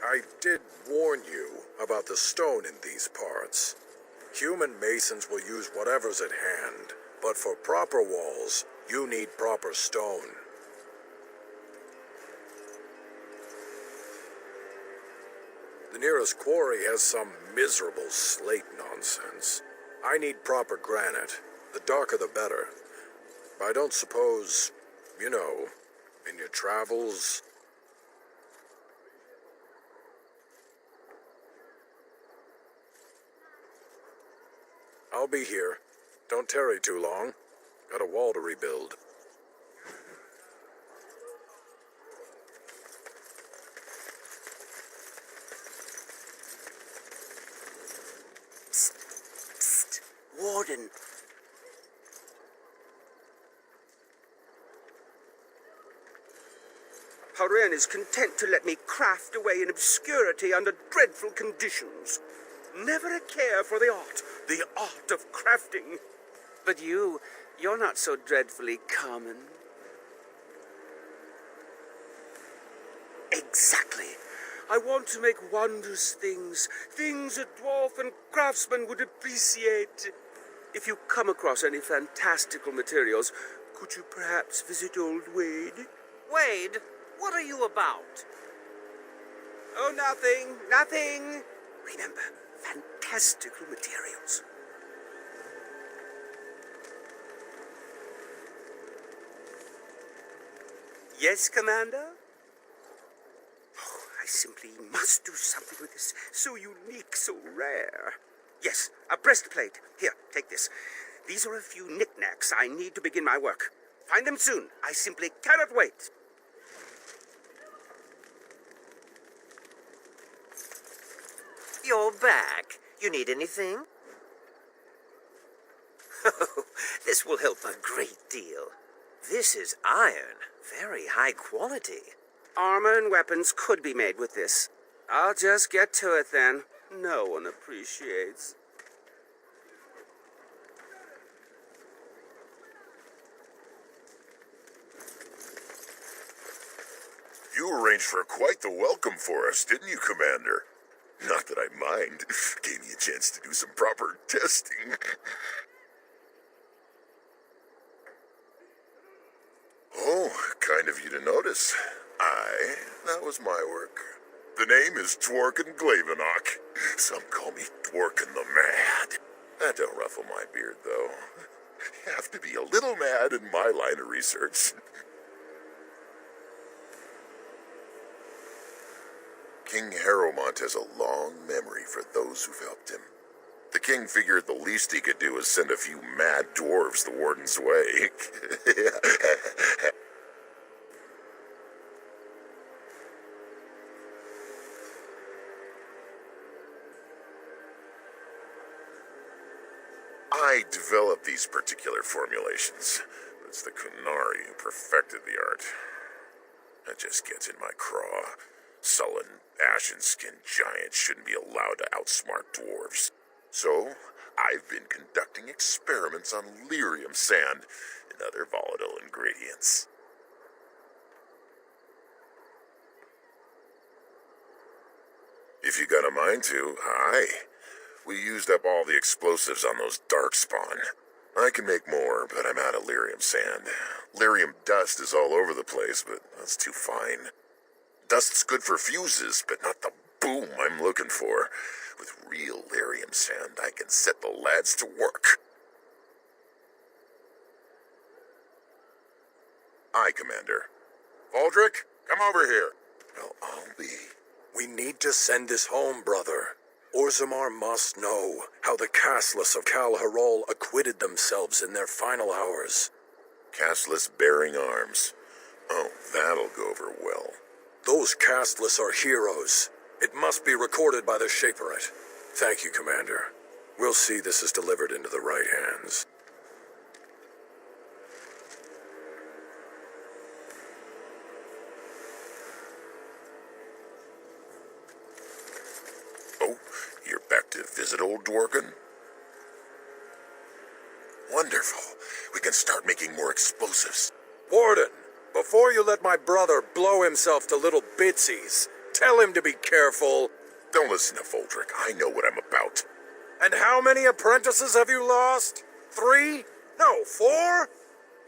I did warn you about the stone in these parts. Human masons will use whatever's at hand, but for proper walls, you need proper stone. The nearest quarry has some miserable slate nonsense. I need proper granite. The darker the better. I don't suppose, you know, in your travels... I'll be here. Don't tarry too long. Got a wall to rebuild. Psst, psst, Warden. Horan is content to let me craft away in obscurity under dreadful conditions. Never a care for the art of crafting. But you're not so dreadfully common. Exactly. I want to make wondrous things a dwarf and craftsman would appreciate. If you come across any fantastical materials, could you perhaps visit old Wade? Wade, what are you about? Oh, nothing. Remember, fantastical materials. Yes, Commander? Oh, I simply must do something with this. So unique, so rare. Yes, a breastplate. Here, take this. These are a few knickknacks I need to begin my work. Find them soon. I simply cannot wait. You're back. You need anything? Oh, this will help a great deal. This is iron. Very high quality. Armor and weapons could be made with this. I'll just get to it then. No one appreciates. You arranged for quite the welcome for us, didn't you, Commander? Not that I mind. Gave me a chance to do some proper testing. Oh, kind of you to notice. That was my work. The name is Dworkin Glavenok. Some call me Dworkin the Mad. That don't ruffle my beard, though. You have to be a little mad in my line of research. King Harrowmont has a long memory for those who've helped him. The king figured the least he could do was send a few mad dwarves the warden's way. I developed these particular formulations, but it's the Kunari who perfected the art. That just gets in my craw. Sullen, ashen-skinned giants shouldn't be allowed to outsmart dwarves. So, I've been conducting experiments on lyrium sand and other volatile ingredients. If you got a mind to, aye. We used up all the explosives on those darkspawn. I can make more, but I'm out of lyrium sand. Lyrium dust is all over the place, but that's too fine. Dust's good for fuses, but not the boom I'm looking for. With real lyrium sand, I can set the lads to work. Aye, Commander. Valdrick, come over here. Well, I'll be. We need to send this home, brother. Orzammar must know how the casteless of Kal Harol acquitted themselves in their final hours. Casteless bearing arms. Oh, that'll go over well. Those casteless are heroes. It must be recorded by the Shaperate. Thank you, Commander. We'll see this is delivered into the right hands. Oh, you're back to visit old Dworkin? Wonderful. We can start making more explosives. Warden, before you let my brother blow himself to little bitsies, Tell him to be careful. Don't listen to Voldrick. I know what I'm about. And how many apprentices have you lost? 3? No, 4?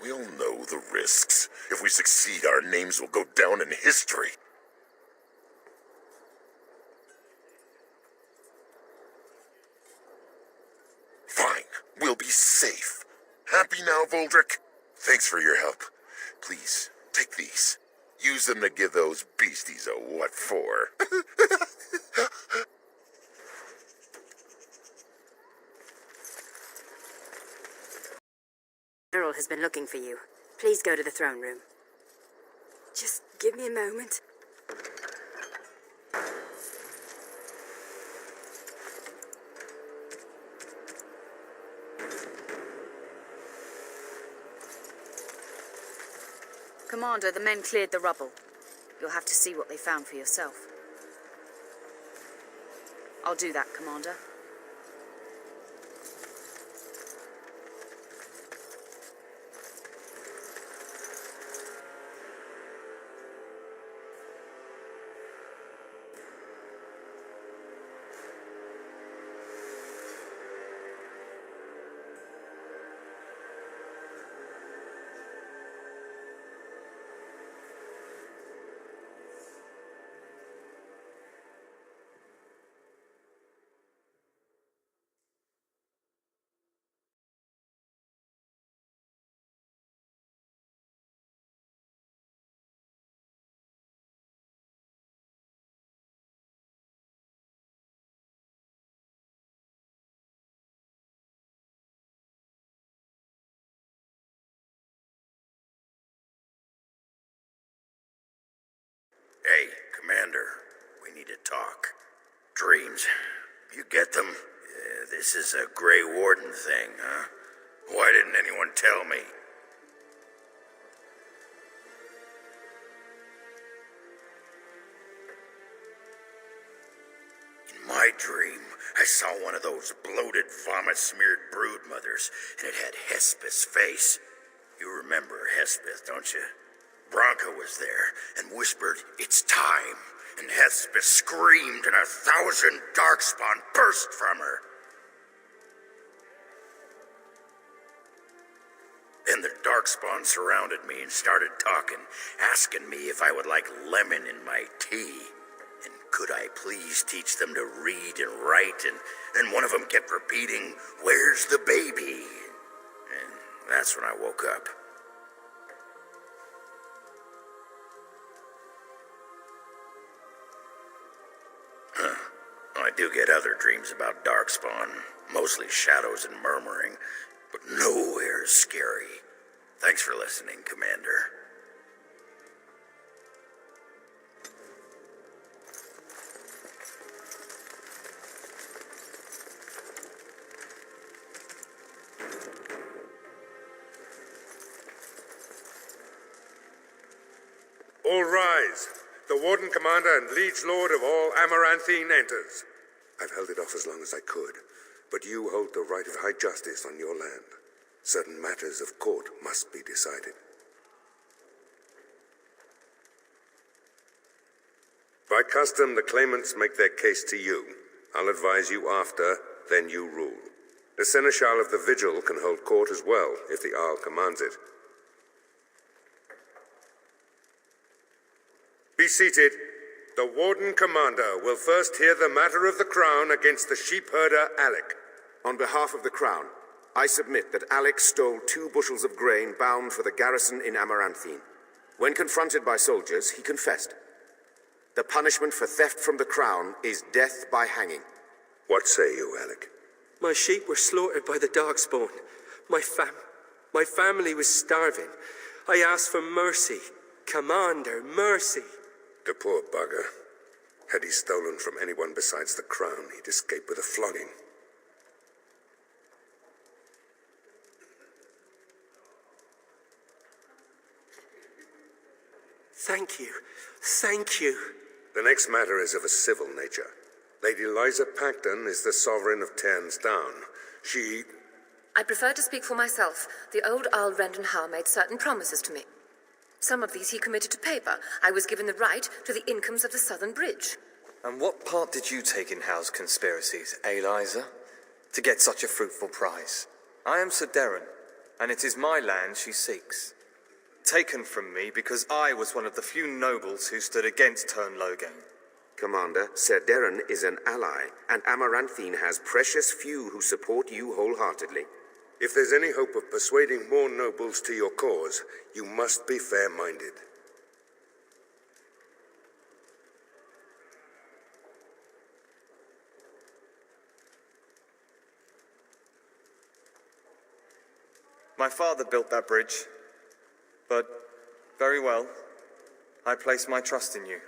We'll know the risks. If we succeed, our names will go down in history. Fine. We'll be safe. Happy now, Voldrick? Thanks for your help. Please, take these. Use them to give those beasties a what for. General has been looking for you. Please go to the throne room. Just give me a moment. Commander, the men cleared the rubble. You'll have to see what they found for yourself. I'll do that, Commander. Hey, Commander, we need to talk. Dreams, you get them? This is a Grey Warden thing, huh? Why didn't anyone tell me? In my dream, I saw one of those bloated, vomit-smeared brood mothers, and it had Hespeth's face. You remember Hespeth, don't you? Bronca was there and whispered, "It's time," and Hespeth screamed and 1,000 darkspawn burst from her. Then the darkspawn surrounded me and started talking, asking me if I would like lemon in my tea. And could I please teach them to read and write? And then one of them kept repeating, "Where's the baby?" And that's when I woke up. I do get other dreams about darkspawn, mostly shadows and murmuring, but nowhere as scary. Thanks for listening, Commander. All rise. The Warden Commander and Liege Lord of all Amaranthine enters. I've held it off as long as I could, but you hold the right of high justice on your land. Certain matters of court must be decided. By custom, the claimants make their case to you. I'll advise you after, then you rule. The Seneschal of the Vigil can hold court as well, if the Arl commands it. Be seated. The Warden Commander will first hear the matter of the Crown against the sheepherder Alec. On behalf of the Crown, I submit that Alec stole 2 bushels of grain bound for the garrison in Amaranthine. When confronted by soldiers, he confessed. The punishment for theft from the Crown is death by hanging. What say you, Alec? My sheep were slaughtered by the darkspawn. My family was starving. I asked for mercy. Commander, mercy. The poor bugger. Had he stolen from anyone besides the Crown, he'd escape with a flogging. Thank you. Thank you. The next matter is of a civil nature. Lady Liza Pacton is the sovereign of Terns Down. I prefer to speak for myself. The old Earl Rendenhall made certain promises to me. Some of these he committed to paper. I was given the right to the incomes of the Southern Bridge. And what part did you take in Hal's conspiracies, Eliza, to get such a fruitful prize? I am Sir Darren, and it is my land she seeks. Taken from me because I was one of the few nobles who stood against Turn Logain. Commander, Sir Darren is an ally, and Amaranthine has precious few who support you wholeheartedly. If there's any hope of persuading more nobles to your cause, you must be fair-minded. My father built that bridge, but very well. I place my trust in you.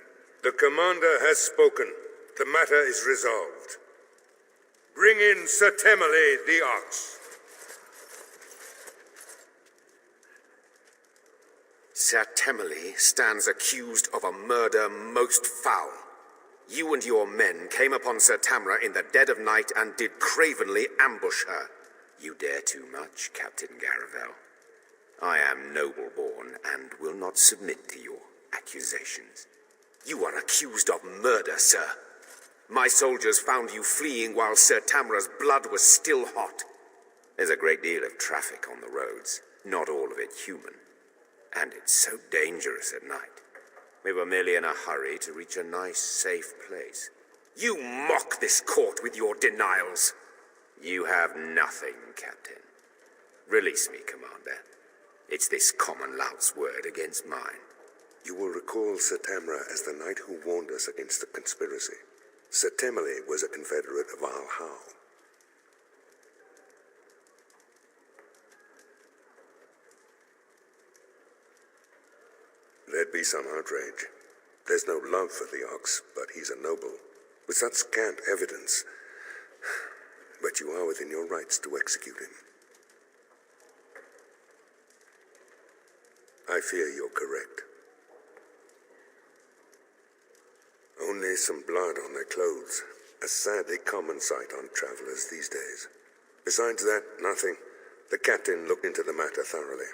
The commander has spoken. The matter is resolved. Bring in Sir Temele the Ox. Sir Temele stands accused of a murder most foul. You and your men came upon Sir Tamra in the dead of night and did cravenly ambush her. You dare too much, Captain Garavel. I am noble-born and will not submit to your accusations. You are accused of murder, sir. My soldiers found you fleeing while Sir Tamra's blood was still hot. There's a great deal of traffic on the roads, not all of it human. And it's so dangerous at night. We were merely in a hurry to reach a nice, safe place. You mock this court with your denials. You have nothing, Captain. Release me, Commander. It's this common lout's word against mine. You will recall Sir Tamra as the knight who warned us against the conspiracy. Sir Temele was a confederate of Al-Hal. There'd be some outrage. There's no love for the Ox, but he's a noble, with such scant evidence. But you are within your rights to execute him. I fear you're correct. Only some blood on their clothes, a sadly common sight on travelers these days. Besides that, nothing. The captain looked into the matter thoroughly.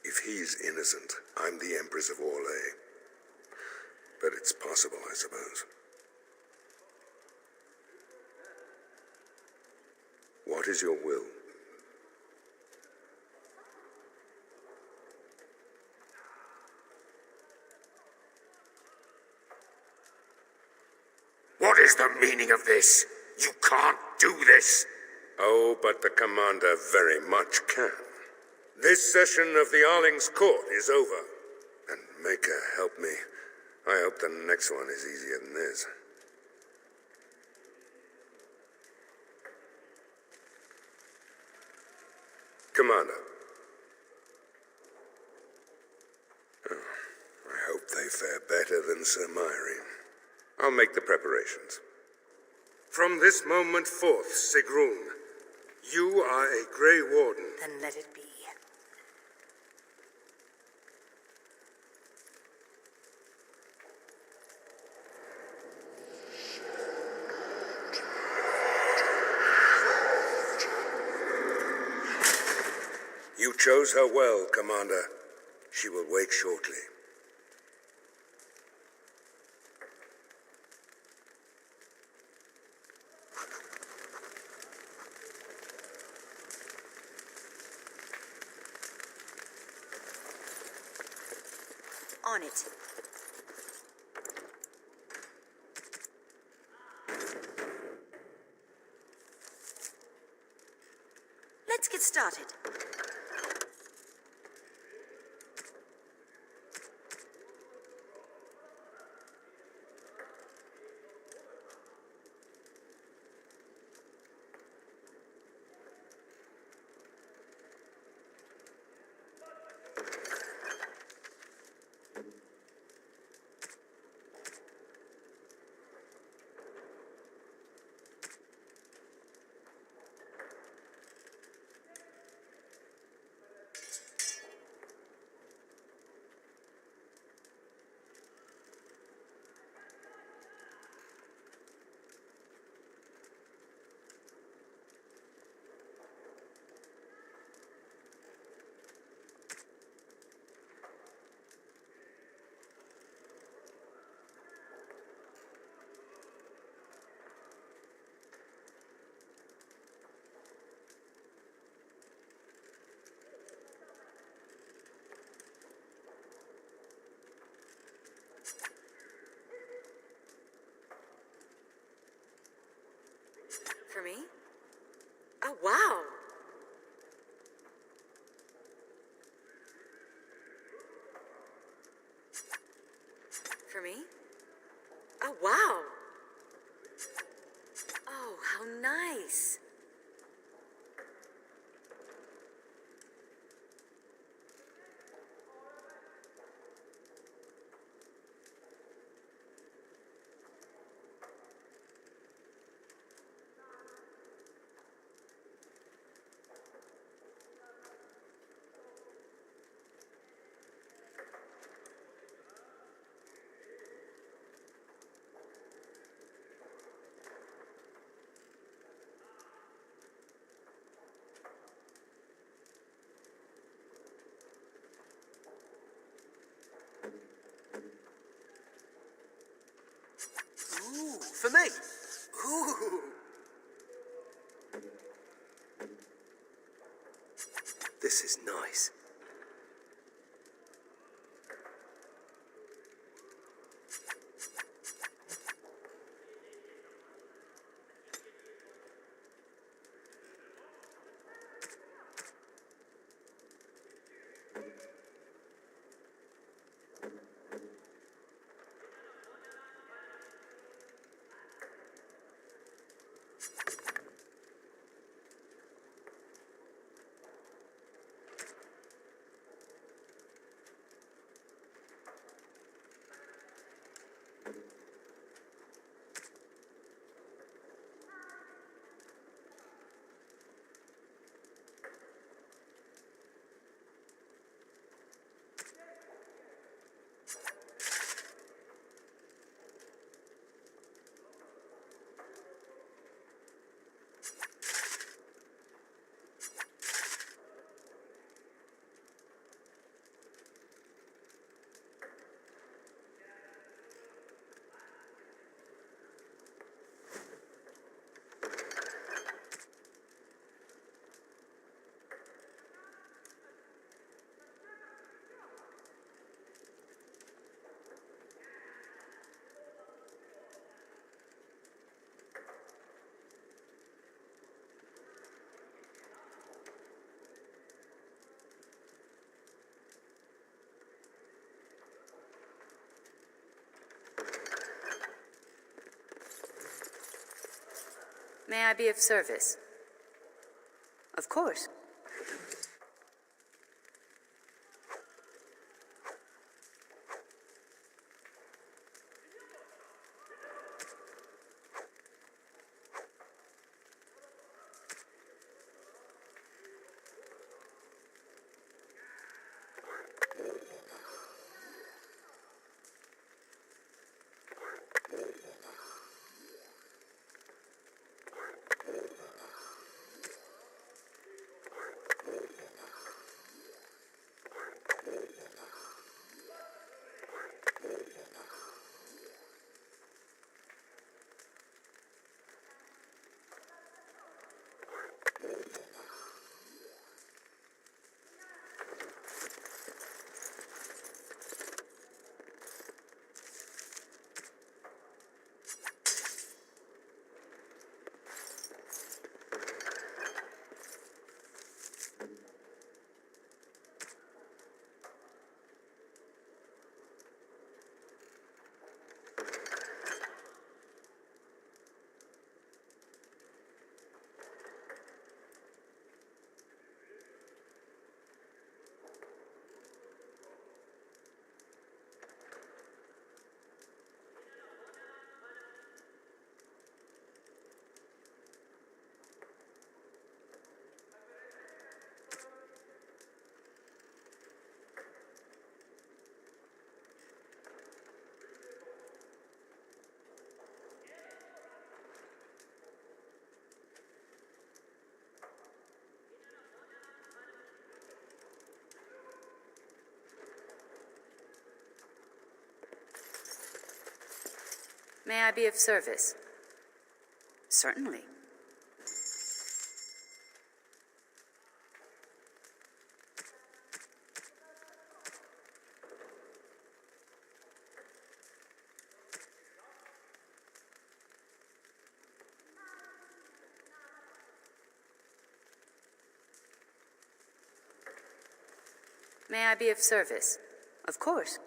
If he's innocent, I'm the Empress of Orlais. But it's possible, I suppose. What is your will? What is the meaning of this? You can't do this! Oh, but the commander very much can. This session of the Arling's court is over. And Maker help me. I hope the next one is easier than this. Commander. Oh, I hope they fare better than Sir Myri. I'll make the preparations. From this moment forth, Sigrun, you are a Grey Warden. Then let it be. You chose her well, Commander. She will wake shortly. On it. Let's get started. For me? Oh, wow. For me? Oh, wow. Oh, how nice. Ooh, for me. Ooh. This is nice. May I be of service? Of course. May I be of service? Certainly. May I be of service? Of course.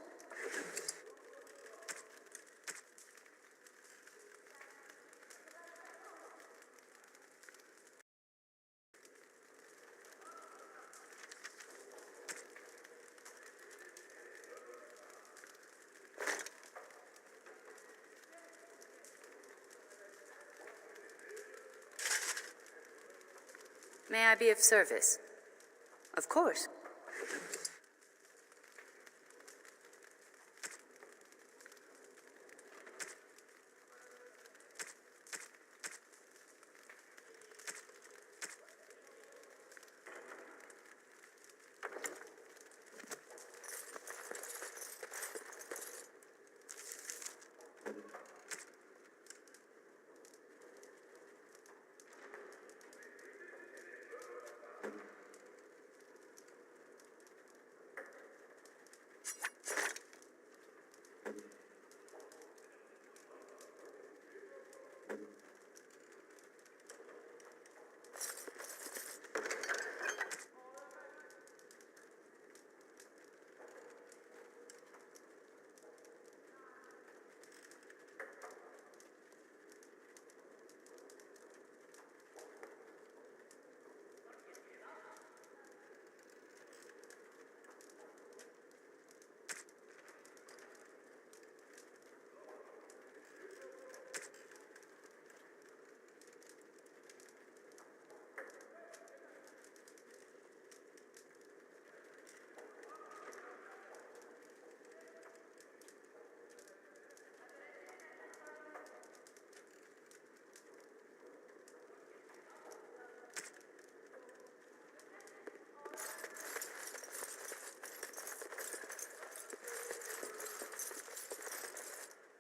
May I be of service? Of course.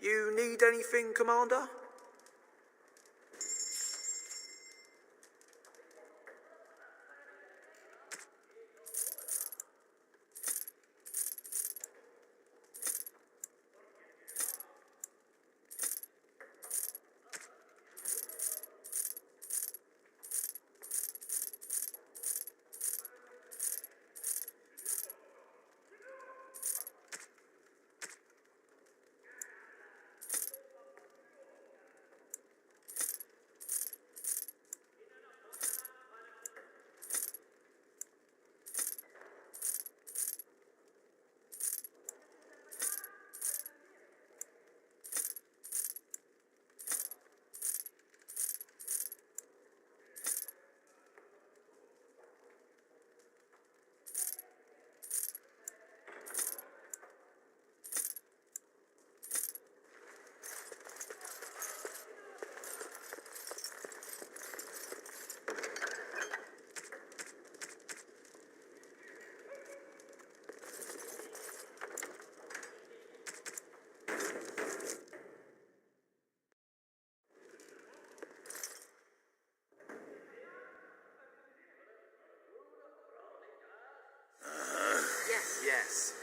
You need anything, Commander? Yes.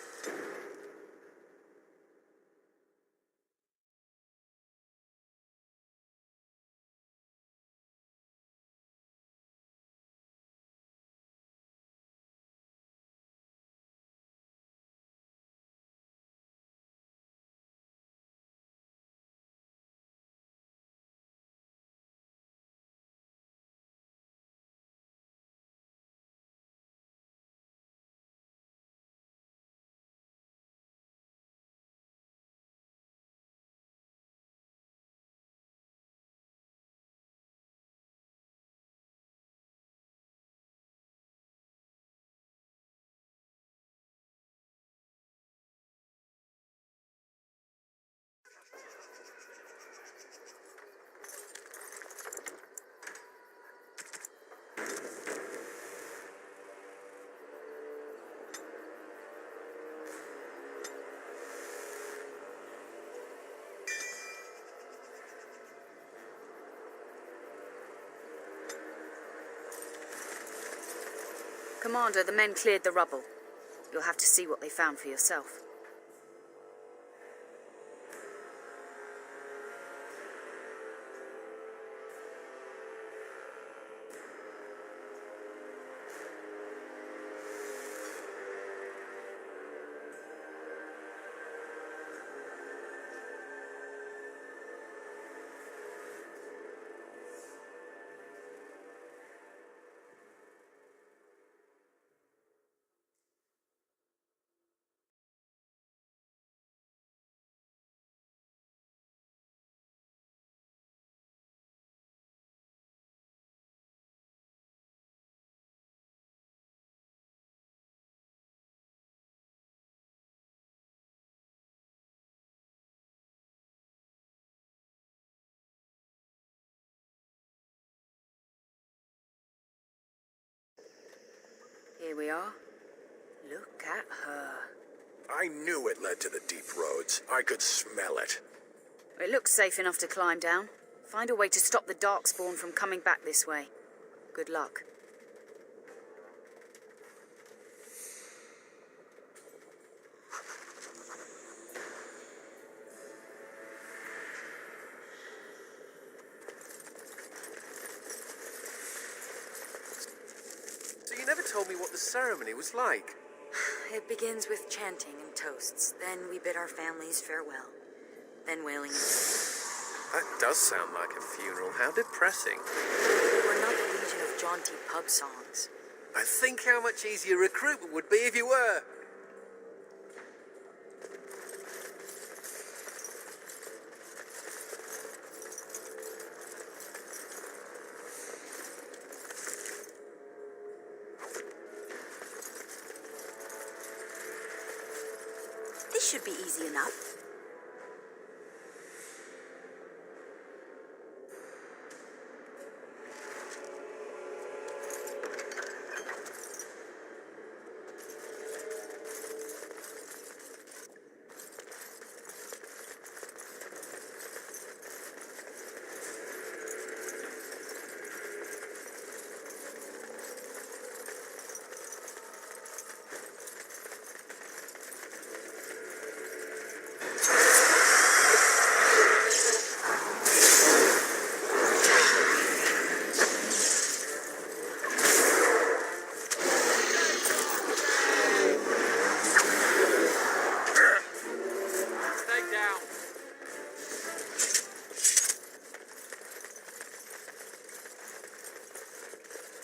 Commander, the men cleared the rubble. You'll have to see what they found for yourself. we are. Look at her. I knew it led to the deep roads. I could smell it. It looks safe enough to climb down. Find a way to stop the Darkspawn from coming back this way. Good luck. So you never told me what the ceremony was like. It begins with chanting and toasts. Then we bid our families farewell. Then wailing. That does sound like a funeral. How depressing. We're not the legion of jaunty pub songs. I think how much easier recruitment would be if you were. This should be easy enough.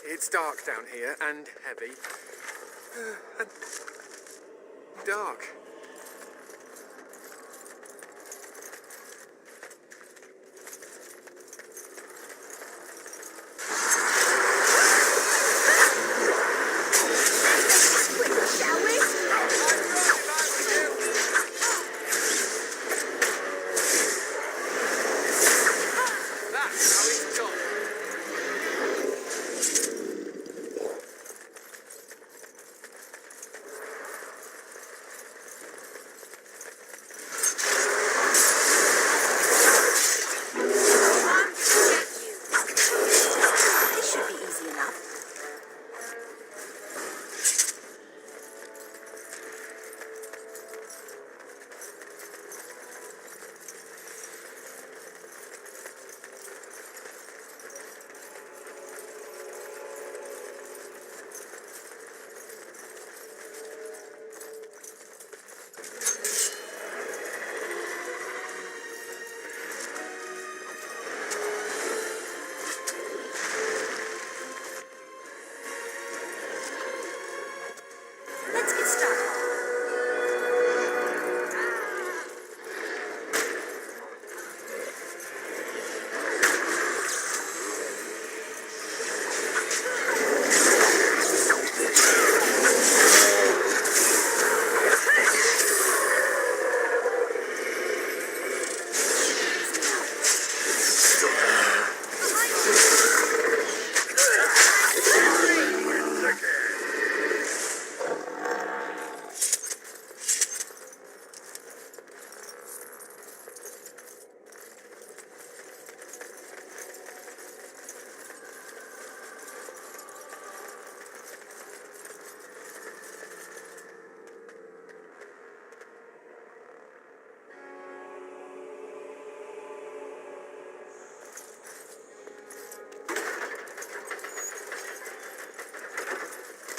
It's dark down here, and heavy. And dark.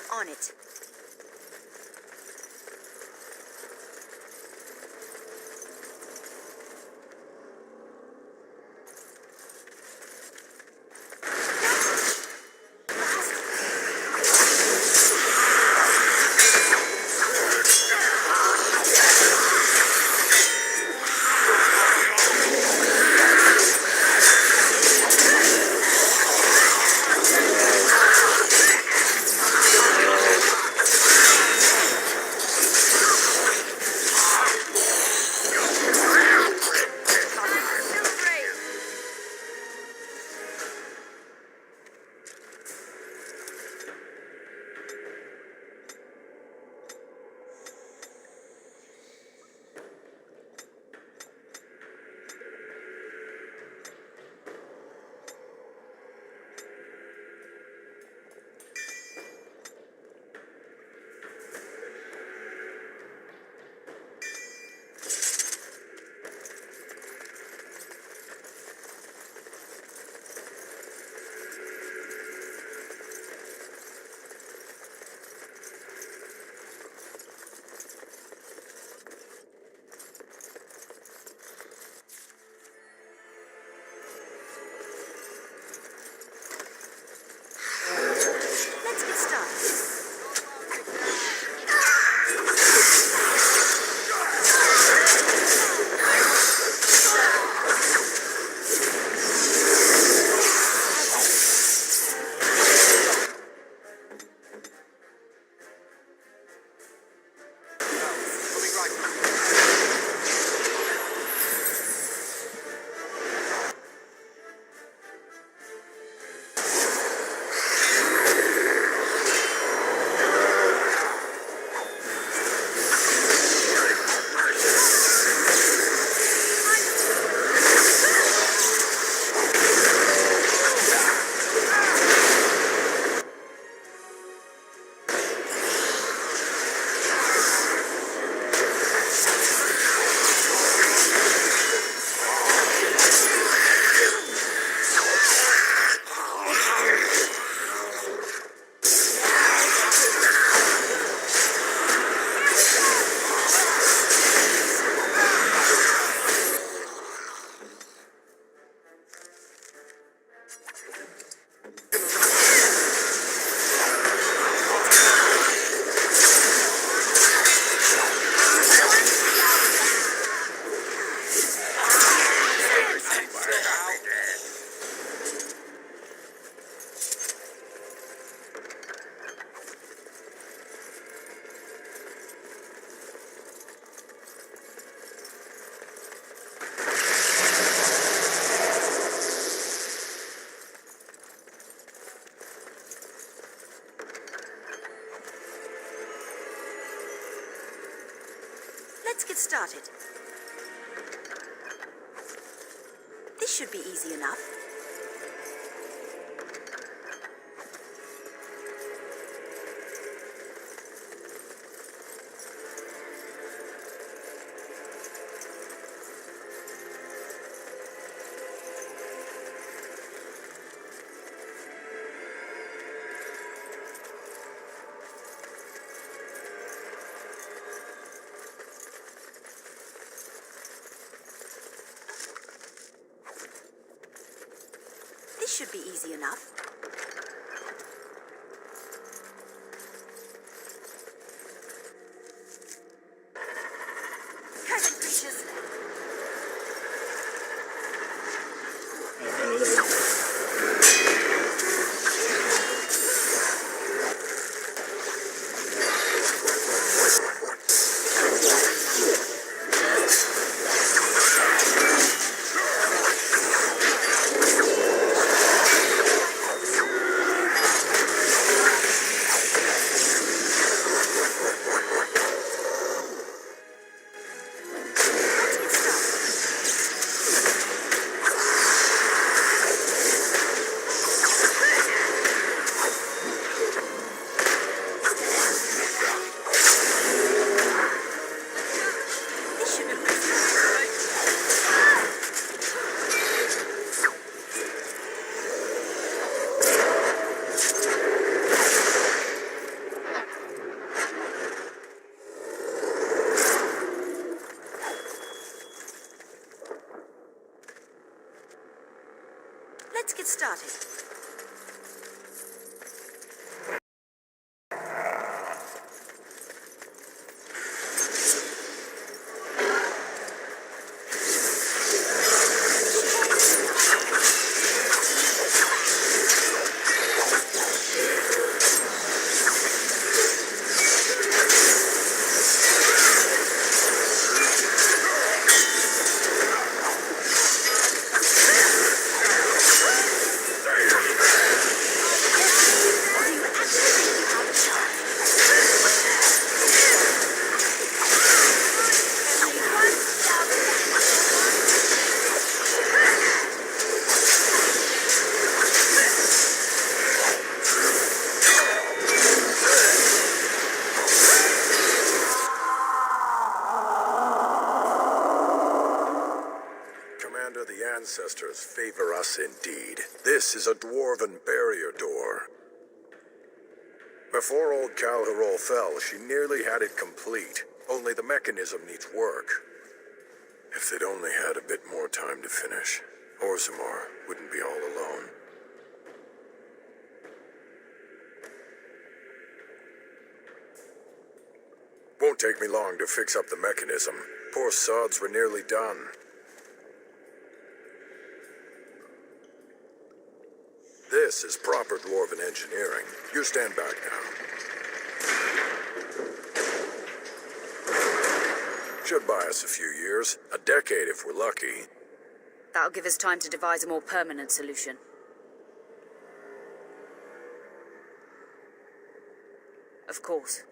On it. started. This should be easy enough. This should be easy enough. Curtain creatures. Let's get started. Commander, the ancestors favor us indeed. This is a dwarven barrier door. Before old Calharol fell, she nearly had it complete. Only the mechanism needs work. If they'd only had a bit more time to finish, Orzammar wouldn't be all alone. Won't take me long to fix up the mechanism. Poor sods were nearly done. This is proper dwarven engineering. You stand back now. Should buy us a few years. A decade if we're lucky. That'll give us time to devise a more permanent solution. Of course.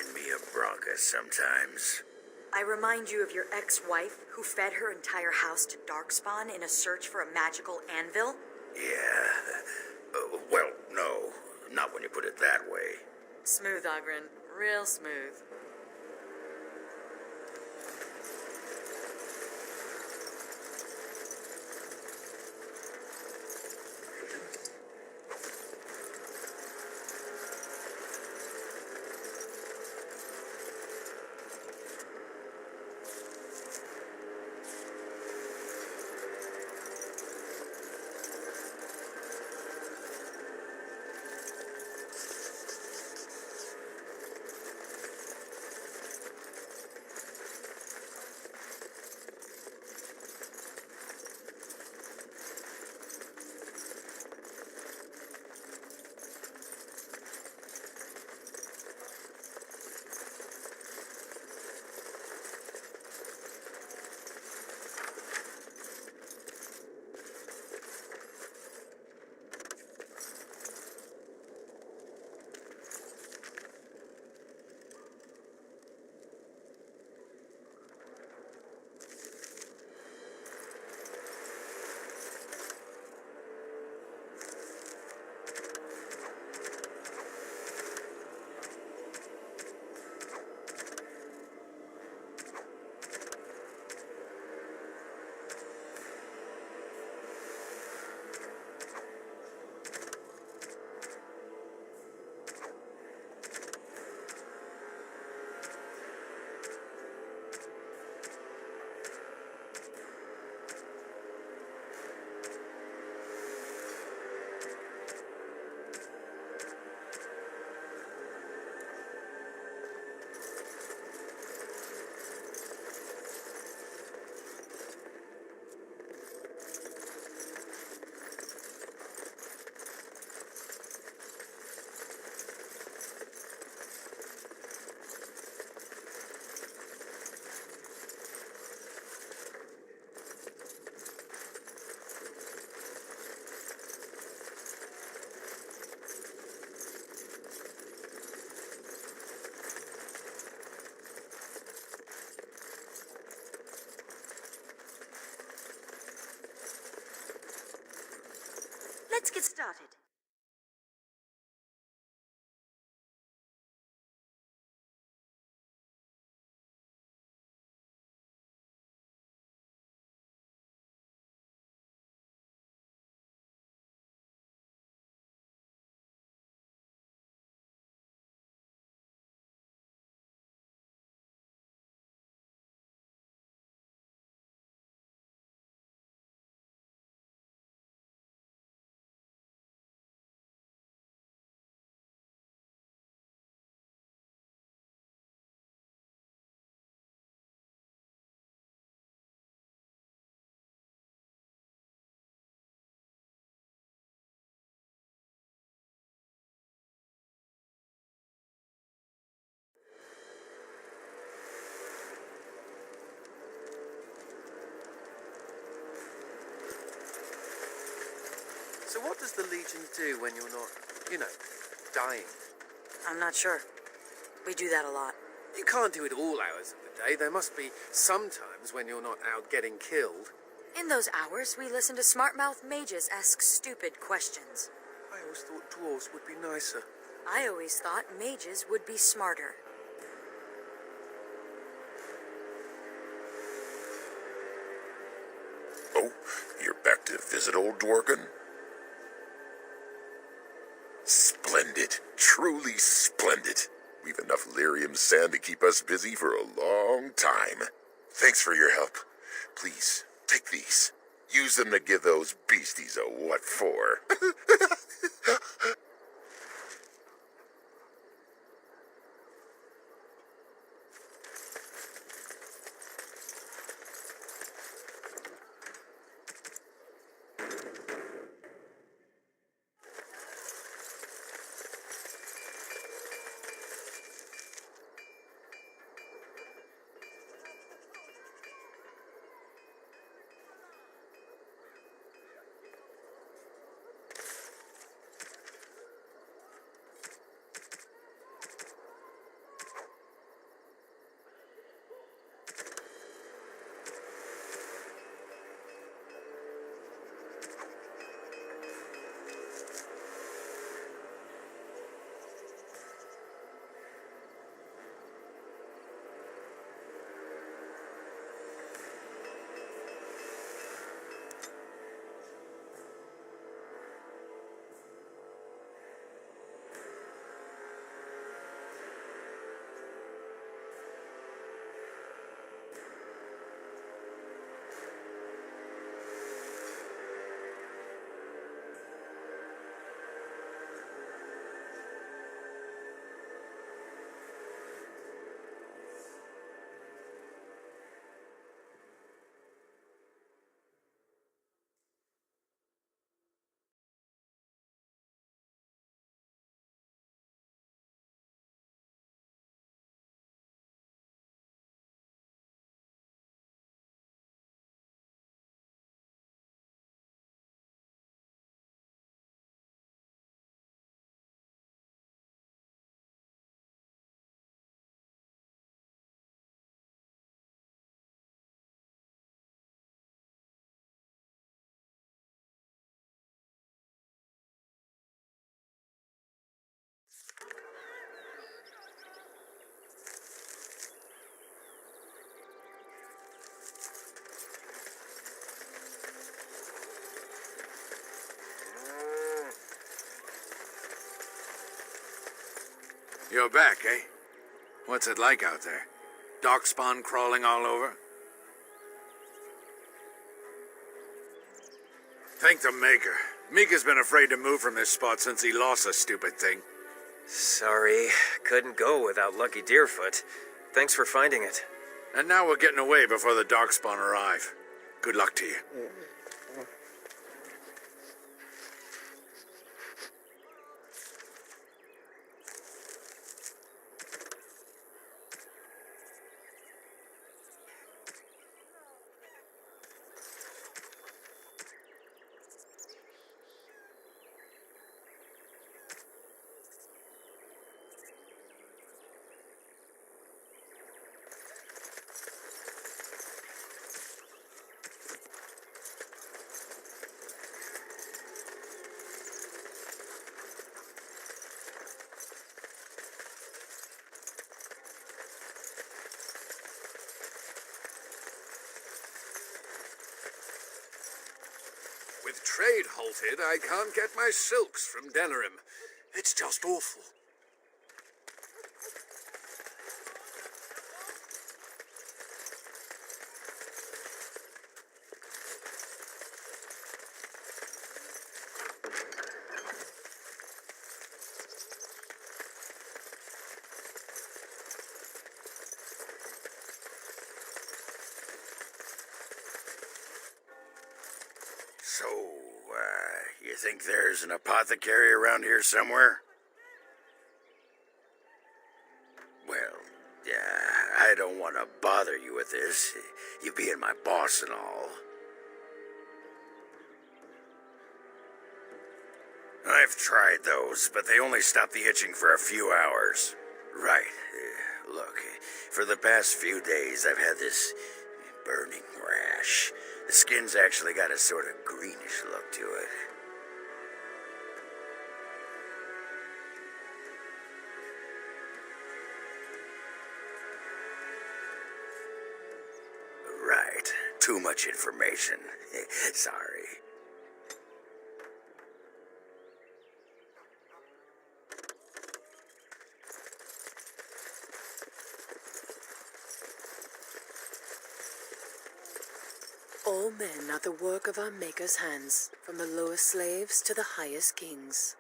remind me of Bronca sometimes. I remind you of your ex-wife who fed her entire house to Darkspawn in a search for a magical anvil? Yeah. Well, no. Not when you put it that way. Smooth, Ogren. Real smooth. Let's get started. So what does the Legion do when you're not, dying? I'm not sure. We do that a lot. You can't do it all hours of the day. There must be some times when you're not out getting killed. In those hours, we listen to smart-mouth mages ask stupid questions. I always thought dwarves would be nicer. I always thought mages would be smarter. Oh, you're back to visit old Dworkin? Splendid. Truly splendid. We've enough lyrium sand to keep us busy for a long time. Thanks for your help. Please, take these. Use them to give those beasties a what for. You're back, eh? What's it like out there? Darkspawn crawling all over? Thank the Maker. Mika's been afraid to move from this spot since he lost the stupid thing. Sorry, couldn't go without Lucky Deerfoot. Thanks for finding it. And now we're getting away before the Darkspawn arrive. Good luck to you. With trade halted, I can't get my silks from Denerim. It's just awful. So, you think there's an apothecary around here somewhere? Well, yeah, I don't want to bother you with this, you being my boss and all. I've tried those, but they only stop the itching for a few hours. Right. Look, for the past few days I've had this burning rash. The skin's actually got a sort of greenish look to it. Right. Too much information. Sorry. All men are the work of our Maker's hands, from the lowest slaves to the highest kings.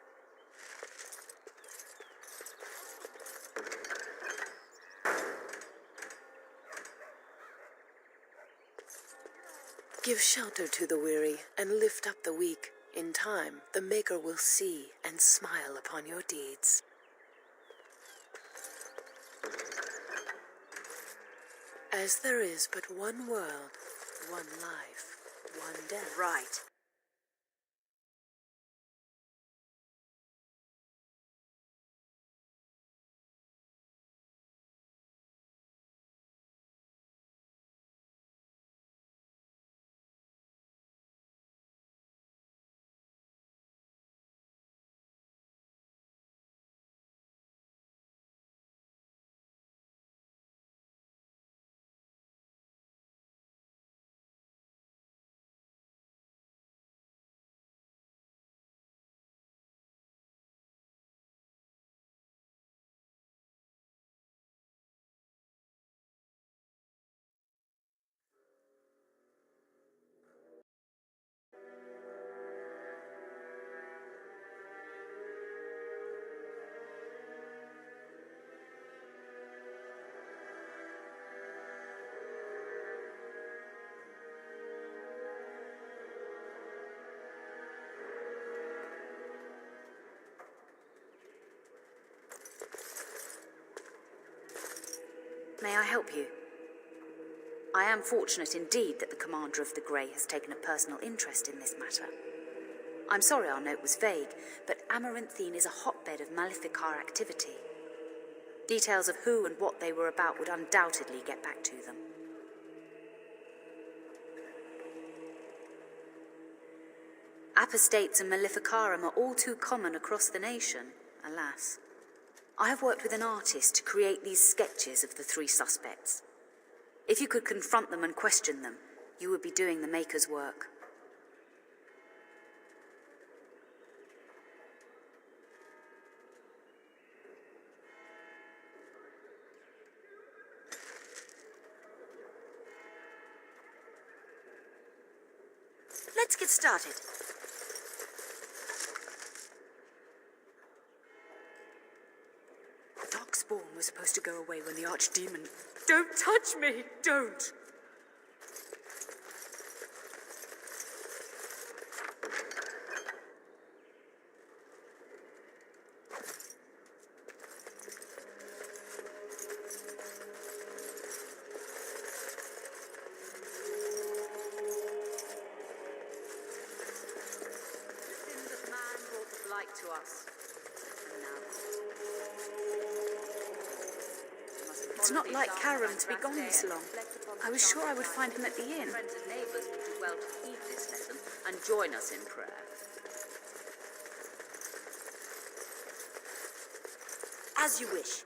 Give shelter to the weary and lift up the weak. In time, the Maker will see and smile upon your deeds. As there is but one world, one life, one death. Right. May I help you? I am fortunate indeed that the Commander of the Grey has taken a personal interest in this matter. I'm sorry our note was vague, but Amaranthine is a hotbed of Maleficar activity. Details of who and what they were about would undoubtedly get back to them. Apostates and Maleficarum are all too common across the nation, alas. I have worked with an artist to create these sketches of the three suspects. If you could confront them and question them, you would be doing the Maker's work. Let's get started. Darkspawn was supposed to go away when the Archdemon... Don't touch me! Don't! To us. It's not like Karam to be gone this long. I was sure I would find him at the inn. Friends and neighbors would do well to heed this lesson and join us in prayer. As you wish.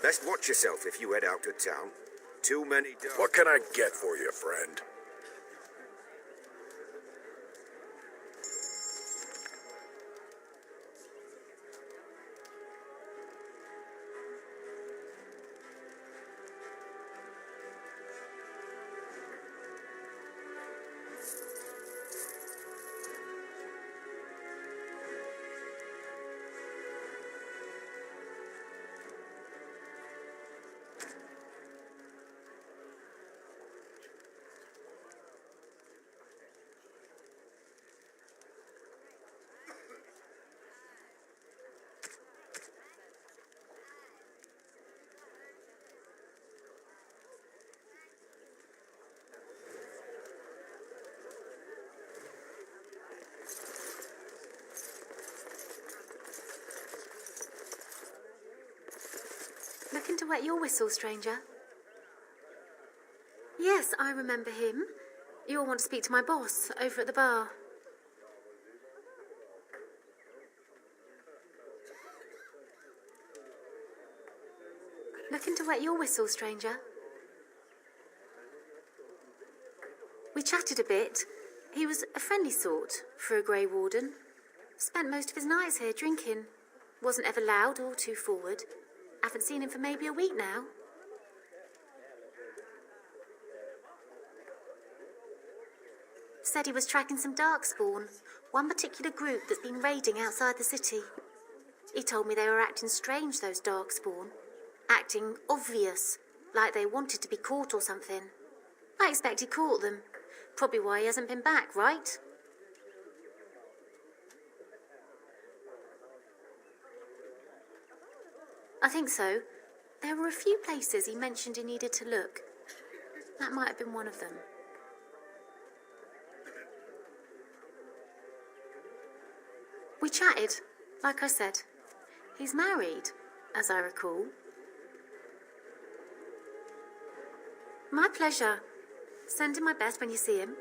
Best watch yourself if you head out to town. Too many dogs. What can I get for you, friend? to wet your whistle, stranger? Yes, I remember him. You'll want to speak to my boss over at the bar. Looking to wet your whistle, stranger? We chatted a bit. He was a friendly sort for a Grey Warden. Spent most of his nights here drinking. Wasn't ever loud or too forward. Haven't seen him for maybe a week now. Said he was tracking some Darkspawn, one particular group that's been raiding outside the city. He told me they were acting strange, those Darkspawn. Acting obvious, like they wanted to be caught or something. I expect he caught them. Probably why he hasn't been back, right? I think so. There were a few places he mentioned he needed to look. That might have been one of them. We chatted, like I said. He's married, as I recall. My pleasure. Send him my best when you see him.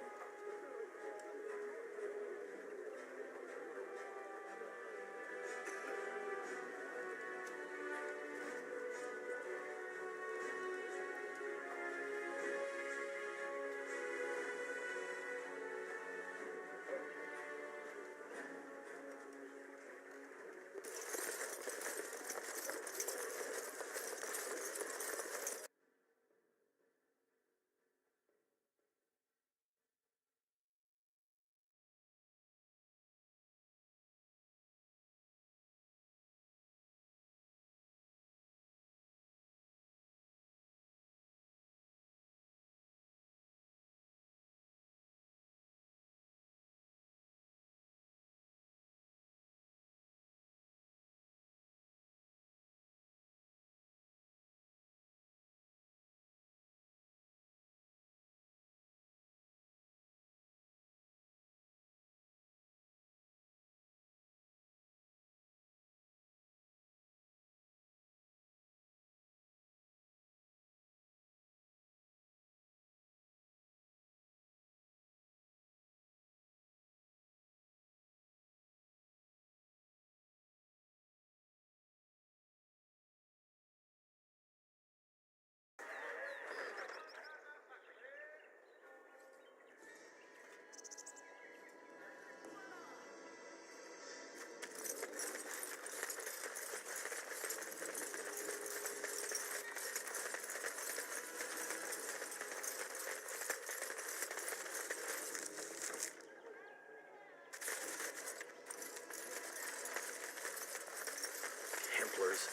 Templars,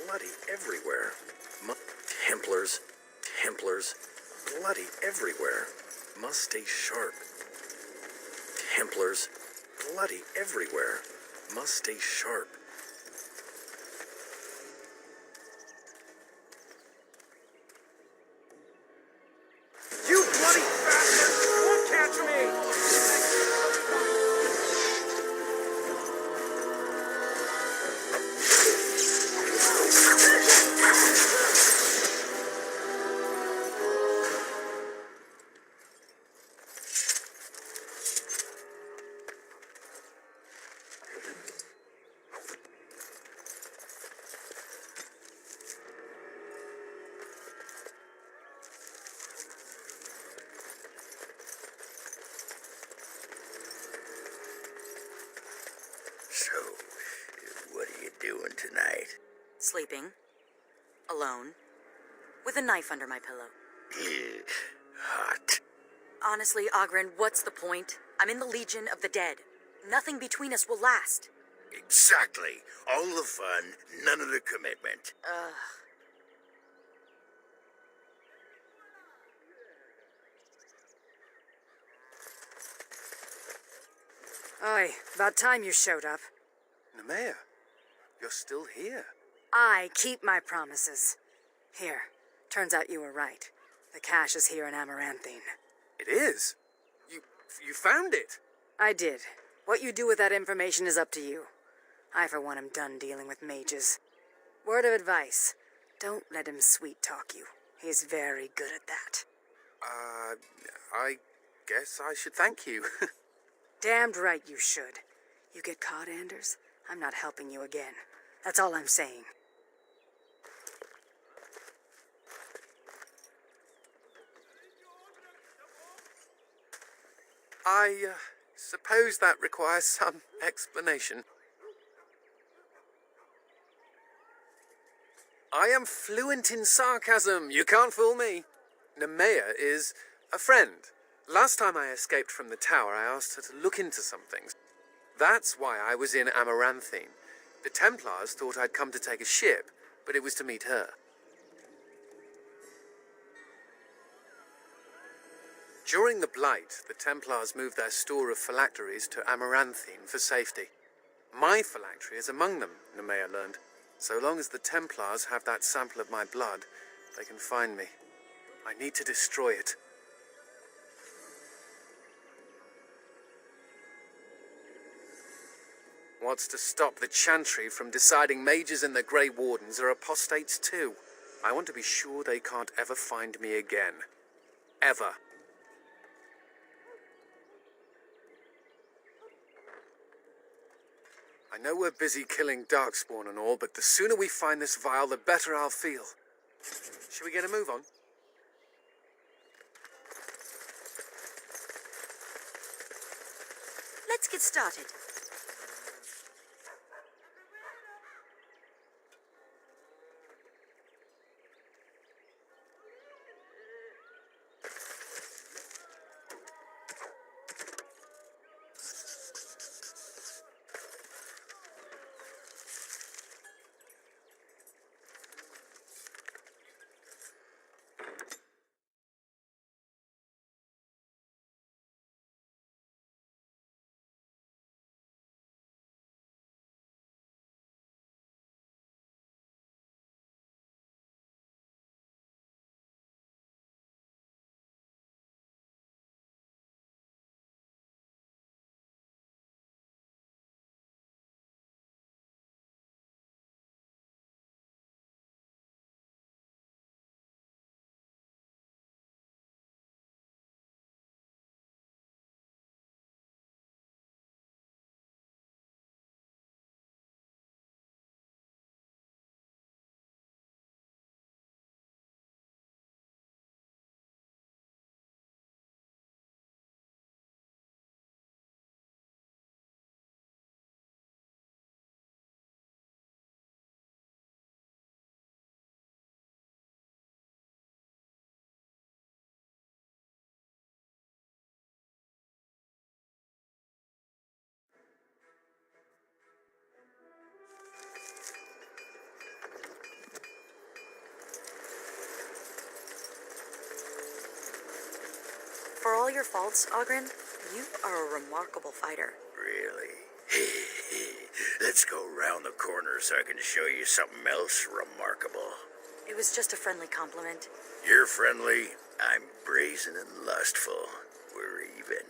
bloody everywhere. Templars, bloody everywhere. Must stay sharp. Templars, bloody everywhere. Must stay sharp. You bloody bastard! Won't catch me! So, what are you doing tonight? Sleeping. Alone. With a knife under my pillow. Hot. Honestly, Ogren, what's the point? I'm in the Legion of the Dead. Nothing between us will last. Exactly. All the fun, none of the commitment. Oi, about time you showed up. Nemea, you're still here. I keep my promises. Here, turns out you were right. The cache is here in Amaranthine. It is? You found it? I did. What you do with that information is up to you. I, for one, am done dealing with mages. Word of advice. Don't let him sweet-talk you. He's very good at that. I guess I should thank you. Damned right you should. You get caught, Anders, I'm not helping you again. That's all I'm saying. I suppose that requires some explanation. I am fluent in sarcasm. You can't fool me. Nemea is a friend. Last time I escaped from the tower, I asked her to look into some things. That's why I was in Amaranthine. The Templars thought I'd come to take a ship, but it was to meet her. During the Blight, the Templars moved their store of phylacteries to Amaranthine for safety. My phylactery is among them, Nemea learned. So long as the Templars have that sample of my blood, they can find me. I need to destroy it. What's to stop the Chantry from deciding mages and the Grey Wardens are apostates too? I want to be sure they can't ever find me again. Ever. I know we're busy killing Darkspawn and all, but the sooner we find this vial, the better I'll feel. Should we get a move on? Let's get started. For all your faults, Ogren, you are a remarkable fighter. Really? Let's go round the corner so I can show you something else remarkable. It was just a friendly compliment. You're friendly, I'm brazen and lustful. We're even.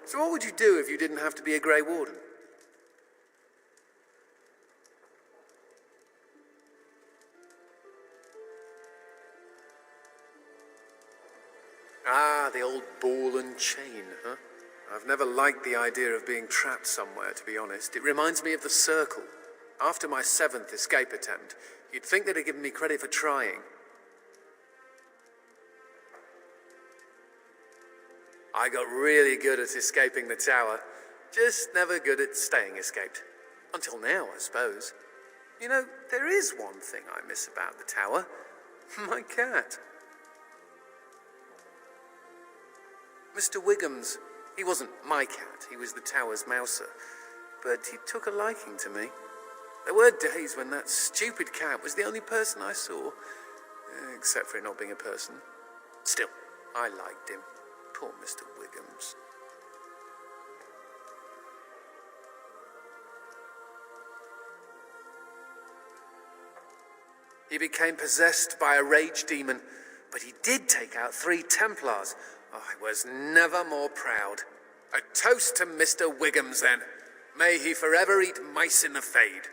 So what would you do if you didn't have to be a Grey Warden? chain, huh? I've never liked the idea of being trapped somewhere, to be honest. It reminds me of the Circle. After my 7th escape attempt, you'd think they'd have given me credit for trying. I got really good at escaping the tower, just never good at staying escaped. Until now, I suppose. You know, there is one thing I miss about the tower. My cat. Mr. Wiggums, he wasn't my cat, he was the tower's mouser. But he took a liking to me. There were days when that stupid cat was the only person I saw. Except for it not being a person. Still, I liked him. Poor Mr. Wiggums. He became possessed by a rage demon, but he did take out 3 Templars. Oh, I was never more proud. A toast to Mr. Wiggums, then. May he forever eat mice in the fade.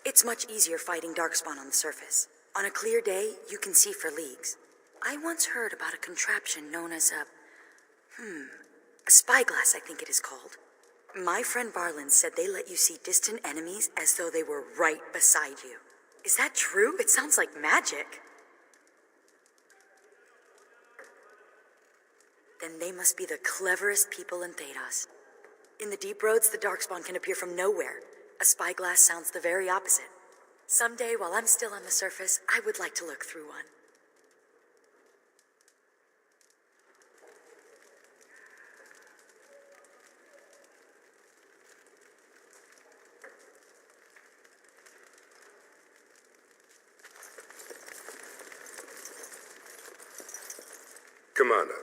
It's much easier fighting Darkspawn on the surface. On a clear day, you can see for leagues. I once heard about a contraption known as a spyglass, I think it is called. My friend Barlin said they let you see distant enemies as though they were right beside you. Is that true? It sounds like magic. Then they must be the cleverest people in Thedas. In the deep roads, the Darkspawn can appear from nowhere. A spyglass sounds the very opposite. Someday, while I'm still on the surface, I would like to look through one. Commander,